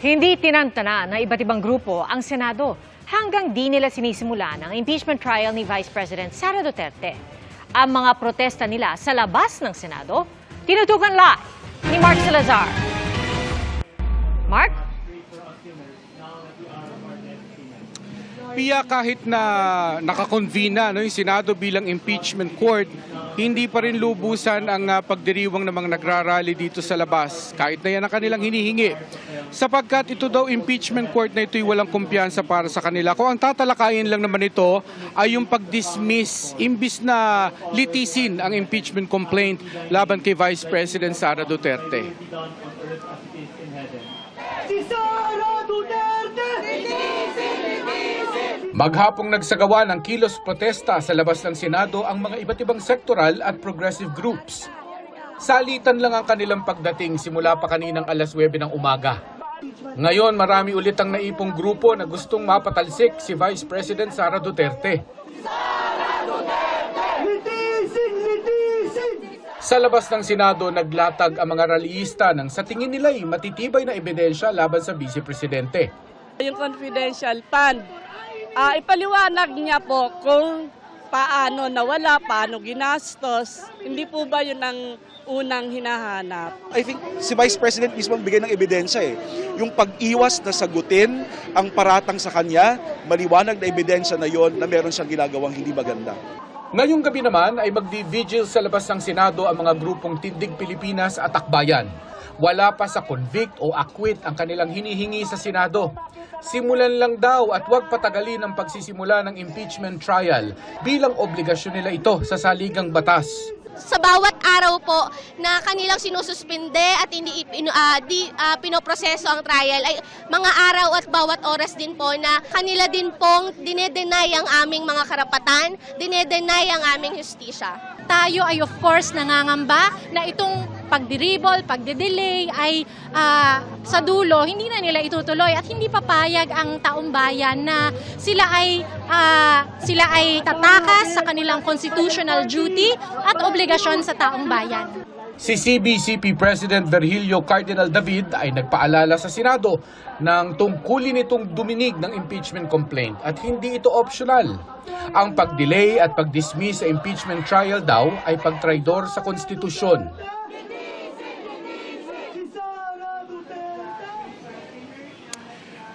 Hindi tinantana ng iba't ibang grupo ang Senado hanggang di nila sinisimulan ang impeachment trial ni Vice President Sara Duterte. Ang mga protesta nila sa labas ng Senado, tinutukan live ni Mark Salazar. Mark? Pia, kahit na nakakonvene na yung Senado bilang impeachment court, hindi pa rin lubusan ang pagdiriwang ng mga nagrarally dito sa labas, kahit na yan ang kanilang hinihingi. Sapagkat ito daw impeachment court na ito'y walang kumpiyansa para sa kanila. Kung ang tatalakayin lang naman ito ay yung pag-dismiss, imbis na litisin ang impeachment complaint laban kay Vice President Sara Duterte. Si Sara Duterte! Maghapong nagsagawa ng kilos protesta sa labas ng Senado ang mga iba't ibang sektoral at progressive groups. Salitan lang ang kanilang pagdating simula pa kaninang alas 9 ng umaga. Ngayon marami ulit ang naipong grupo na gustong mapatalsik si Vice President Sara Duterte. Litisin! Litisin! Sa labas ng Senado, naglatag ang mga rallyista ng sa tingin nila'y matitibay na ebidensya laban sa Vice Presidente. Yung confidential fund, ipaliwanag niya po kung paano nawala, paano ginastos. Hindi po ba yun ang unang hinahanap? I think si Vice President mismo ang bigay ng ebidensya eh. Yung pag-iwas na sagutin ang paratang sa kanya, maliwanag na ebidensya na yon na meron siyang ginagawang hindi maganda. Ngayong gabi naman ay magdi-vigil sa labas ng Senado ang mga grupong Tindig Pilipinas at Akbayan. Wala pa sa convict o acquit ang kanilang hinihingi sa Senado. Simulan lang daw at huwag patagalin ang pagsisimula ng impeachment trial bilang obligasyon nila ito sa saligang batas. Sa bawat araw po na kanilang sinususpinde at hindi pinoproseso ang trial ay mga araw at bawat oras din po na kanila din pong dinedenay ang aming mga karapatan, dinedenay ang aming hustisya. Tayo ay of course nangangamba na itong pagdiribol, pagdedelay ay sa dulo hindi na nila itutuloy at hindi papayag ang taong bayan na sila ay tatakas sa kanilang constitutional duty at obligasyon sa taong bayan. Si CBCP President Virgilio Cardinal David ay nagpaalala sa Senado ng tungkulin itong duminig ng impeachment complaint at hindi ito optional. Ang pag-delay at pag-dismiss sa impeachment trial daw ay pagtraidor sa konstitusyon.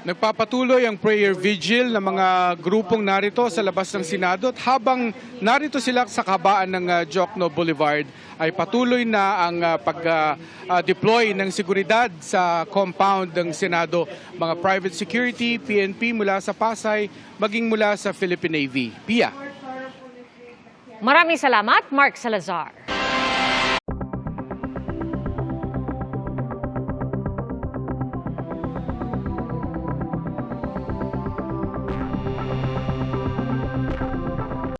Nagpapatuloy ang prayer vigil ng mga grupong narito sa labas ng Senado at habang narito sila sa kabaan ng Jokno Boulevard ay patuloy na ang pag-deploy ng seguridad sa compound ng Senado, mga private security, PNP mula sa Pasay, maging mula sa Philippine Navy. Pia. Maraming salamat, Mark Salazar.